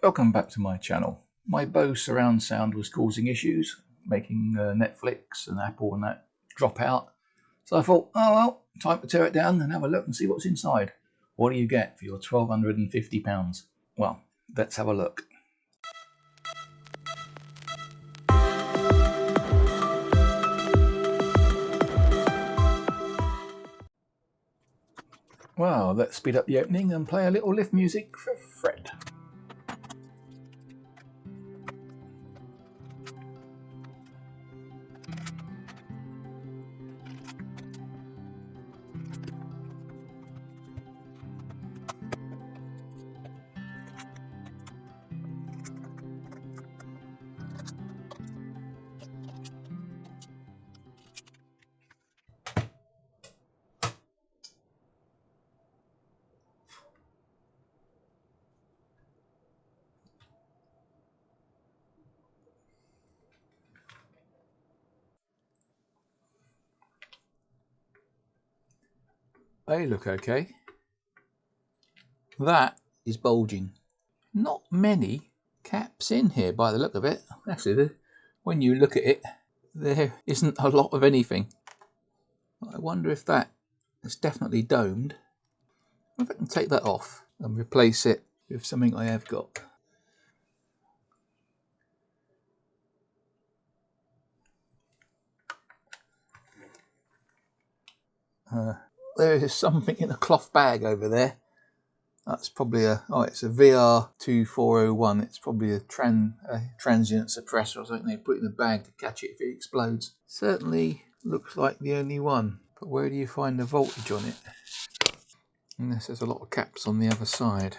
Welcome back to my channel. My Bose surround sound was causing issues, making Netflix and Apple and that drop out. So I thought, oh well, time to tear it down and have a look and see what's inside. What do you get for your £1,250? Well, let's have a look. Well, let's speed up the opening and play a little lift music for Fred. They look okay. That is bulging. Not many caps in here by the look of it. Actually, when you look at it, there isn't a lot of anything. I wonder if that is definitely domed. I wonder if I can take that off and replace it with something I have got. There is something in a cloth bag over there. That's probably it's a VR2401. It's probably a transient suppressor or something they put in the bag to catch it if it explodes. Certainly looks like the only one. But where do you find the voltage on it? Unless there's a lot of caps on the other side.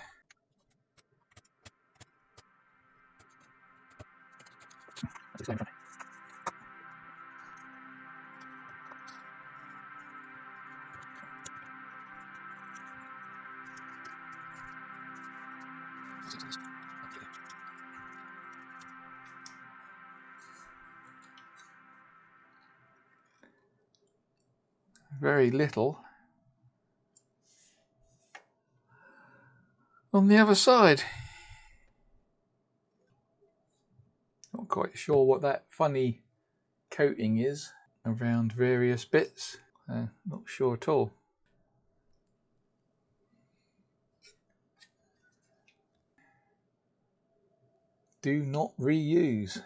Very little on the other side. Not quite sure what that funny coating is around various bits. Not sure at all. Do not reuse.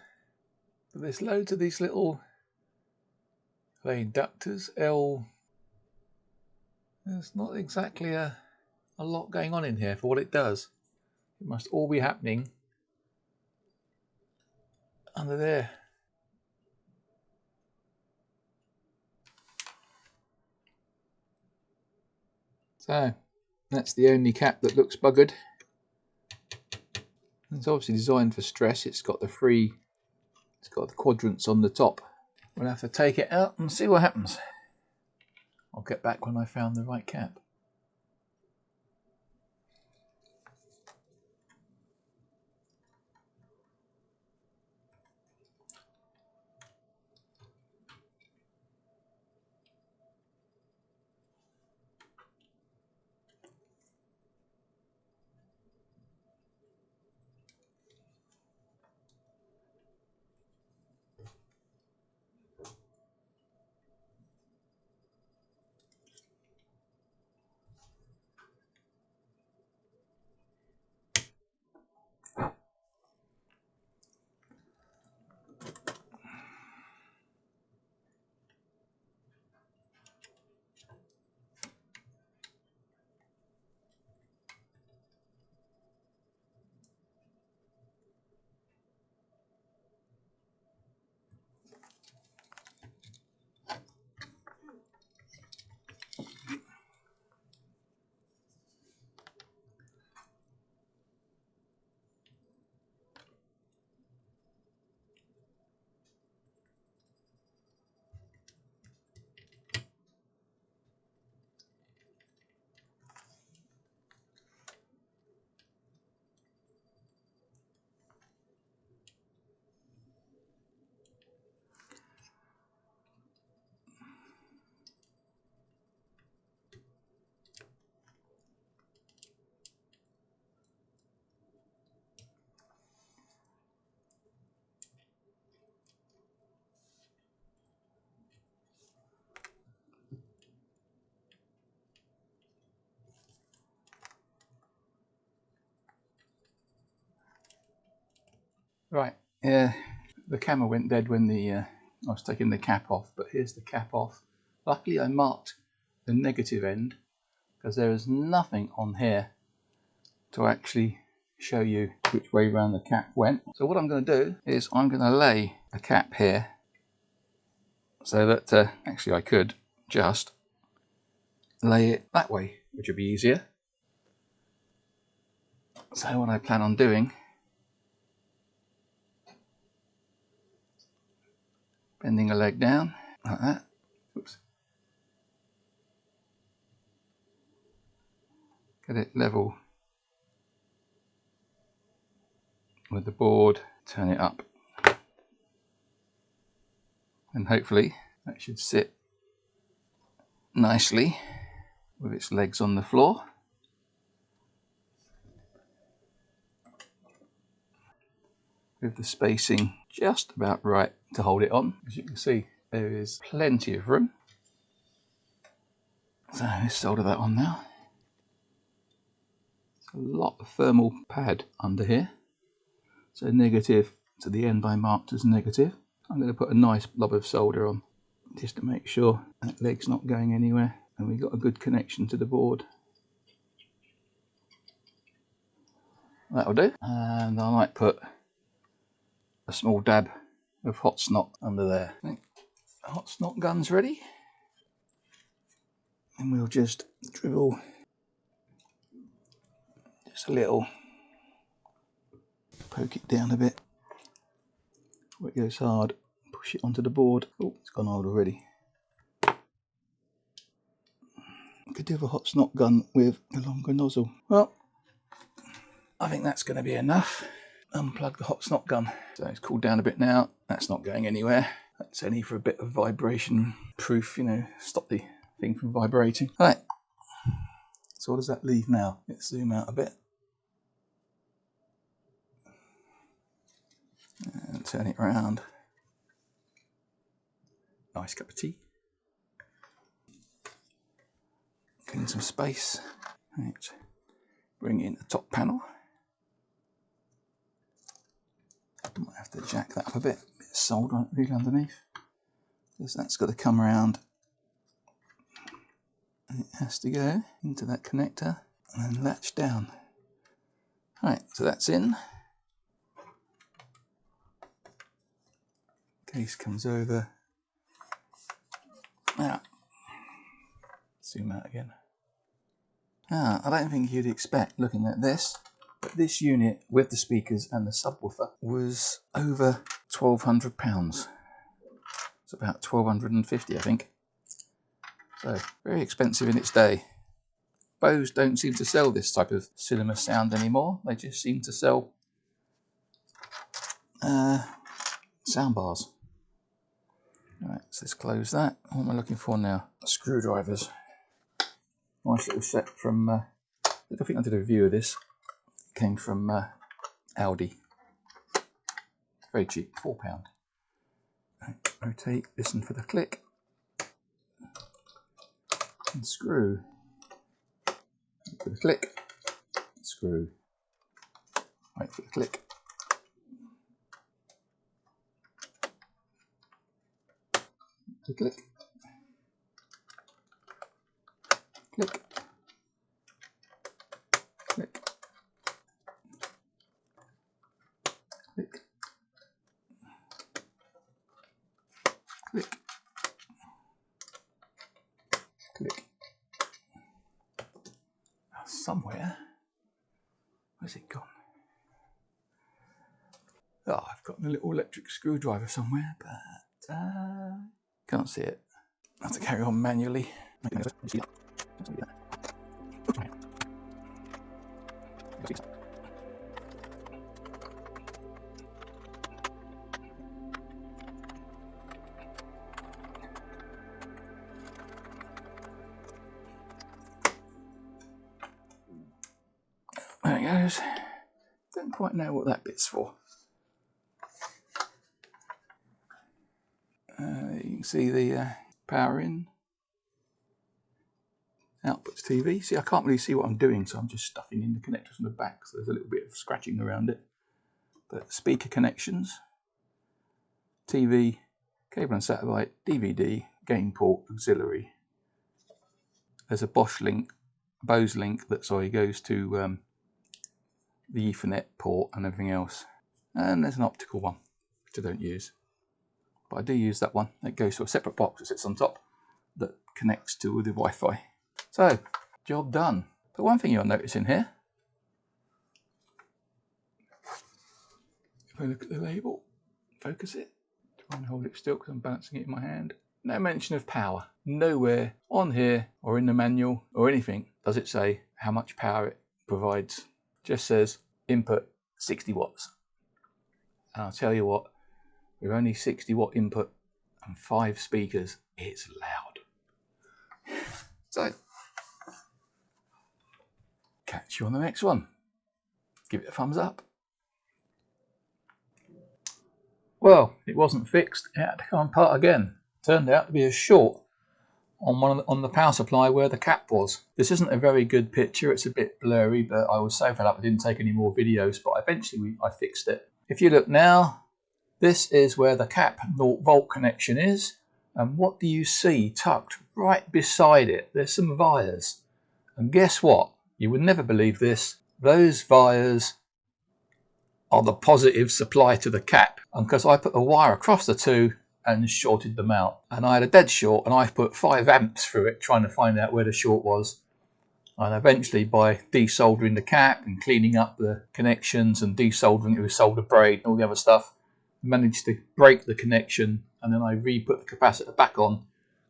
But there's loads of these little inductors. There's not exactly a lot going on in here for what it does. It must all be happening under there. So that's the only cap that looks buggered. It's obviously designed for stress. It's got the quadrants on the top. We'll have to take it out and see what happens. I'll get back when I found the right cap. Right, yeah, the camera went dead when I was taking the cap off, but here's the cap off. Luckily I marked the negative end because there is nothing on here to actually show you which way round the cap went. So what I'm going to do is I'm going to lay a cap here so that actually I could just lay it that way, which would be easier. So what I plan on doing, bending a leg down like that. Oops. Get it level with the board, turn it up, and hopefully that should sit nicely with its legs on the floor. With the spacing just about right to hold it on. As you can see, there is plenty of room. So let's solder that on now. There's a lot of thermal pad under here. So negative to the end I marked as negative. I'm going to put a nice blob of solder on just to make sure that leg's not going anywhere and we've got a good connection to the board. That'll do. And I might put a small dab of hot snot under there. Hot snot gun's ready. And we'll just dribble just a little, poke it down a bit before it goes hard, push it onto the board. Oh, it's gone hard already. Could do with a hot snot gun with a longer nozzle. Well, I think that's going to be enough. Unplug the hot snot gun. So it's cooled down a bit now. That's not going anywhere. That's only for a bit of vibration proof, you know, stop the thing from vibrating. Right. So what does that leave now? Let's zoom out a bit. And turn it around. Nice cup of tea. Clean some space. Right. Bring in the top panel. Might have to jack that up a bit. Bit of solder really underneath. Because that's got to come around. And it has to go into that connector and then latch down. Right, so that's in. Case comes over. Now, zoom out again. I don't think you'd expect, looking at this, but this unit with the speakers and the subwoofer was over £1,200. It's about 1,250, I think. So, very expensive in its day. Bose don't seem to sell this type of cinema sound anymore. They just seem to sell sound bars. Alright, so let's close that. What am I looking for now? Screwdrivers. Nice little set from, I think I did a review of this. It came from Aldi. Very cheap, £4. Right, rotate, listen for the click. And screw. Wait for the click. Screw. Wait for the click. The click. Click. Click. Click. Click. Click. Somewhere. Where's it gone? Oh, I've got a little electric screwdriver somewhere, but can't see it. I have to carry on manually. There it goes. Don't quite know what that bit's for. You can see the power in, outputs TV. See, I can't really see what I'm doing, so I'm just stuffing in the connectors from the back, so there's a little bit of scratching around it. The speaker connections, TV, cable and satellite, DVD, gain port, auxiliary. There's a Bose link that goes to the Ethernet port and everything else. And there's an optical one, which I don't use. But I do use that one. It goes to a separate box that sits on top that connects to the Wi-Fi. So, job done. But one thing you'll notice in here, if I look at the label, focus it, try and hold it still because I'm balancing it in my hand. No mention of power. Nowhere on here or in the manual or anything does it say how much power it provides. Just says input 60 watts. And I'll tell you what, with only 60 watt input and 5 speakers, it's loud. So, catch you on the next one. Give it a thumbs up. Well, it wasn't fixed. It had to come apart again. Turned out to be a short on the power supply where the cap was. This isn't a very good picture. It's a bit blurry, but I was so fed up I didn't take any more videos. But eventually I fixed it. If you look now, this is where the cap 0 volt connection is. And what do you see tucked right beside it? There's some wires. And guess what? You would never believe this. Those wires are the positive supply to the cap. And because I put a wire across the two and shorted them out. And I had a dead short and I put 5 amps through it trying to find out where the short was. And eventually by desoldering the cap and cleaning up the connections and desoldering it with solder braid and all the other stuff, managed to break the connection, and then I re-put the capacitor back on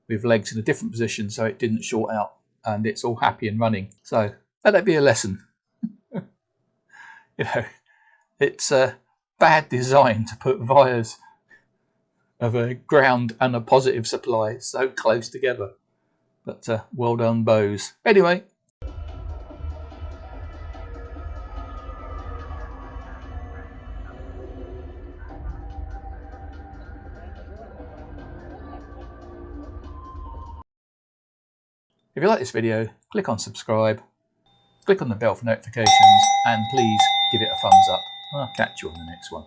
with legs in a different position so it didn't short out, and it's all happy and running. So let that be a lesson. You know, it's a bad design to put wires of a ground and a positive supply so close together. But well done, Bose. Anyway. If you like this video, click on subscribe, click on the bell for notifications, and please give it a thumbs up. I'll catch you on the next one.